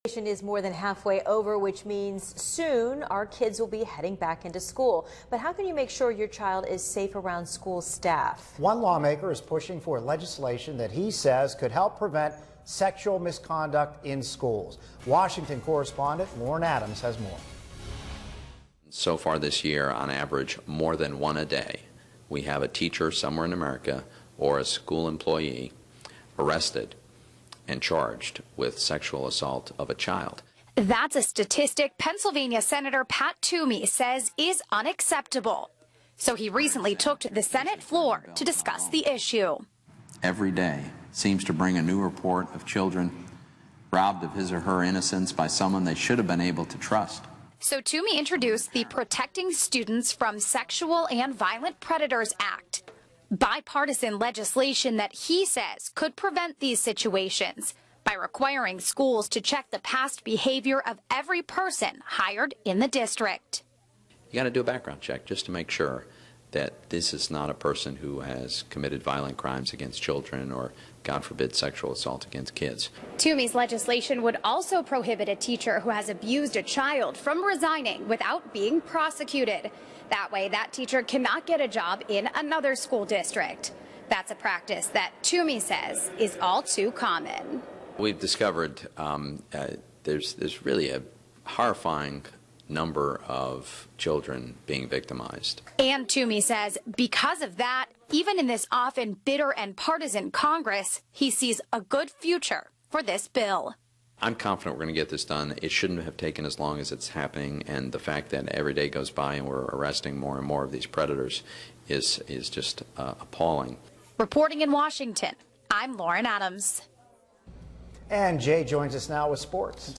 Is more than halfway over, which means soon our kids will be heading back into school. But how can you make sure your child is safe around school staff? One lawmaker is pushing for legislation that he says could help prevent sexual misconduct in schools. Washington correspondent Lauren Adams has more. So far this year, on average, more than one a day, we have a teacher somewhere in America or a school employee arrested and charged with sexual assault of a child. That's a statistic Pennsylvania Senator Pat Toomey says is unacceptable. So he recently took to the Senate floor to discuss the issue. Every day seems to bring a new report of children robbed of his or her innocence by someone they should have been able to trust. So Toomey introduced the Protecting Students from Sexual and Violent Predators Act, bipartisan legislation that he says could prevent these situations by requiring schools to check the past behavior of every person hired in the district. You got to do a background check just to make sure that this is not a person who has committed violent crimes against children or, God forbid, sexual assault against kids. Toomey's legislation would also prohibit a teacher who has abused a child from resigning without being prosecuted. That way, that teacher cannot get a job in another school district. That's a practice that Toomey says is all too common. We've discovered there's really a horrifying number of children being victimized. And Toomey says because of that, even in this often bitter and partisan Congress, he sees a good future for this bill. I'm confident we're going to get this done. It shouldn't have taken as long as it's happening, and the fact that every day goes by and we're arresting more and more of these predators is just appalling. Reporting in Washington, I'm Lauren Adams. And Jay joins us now with sports.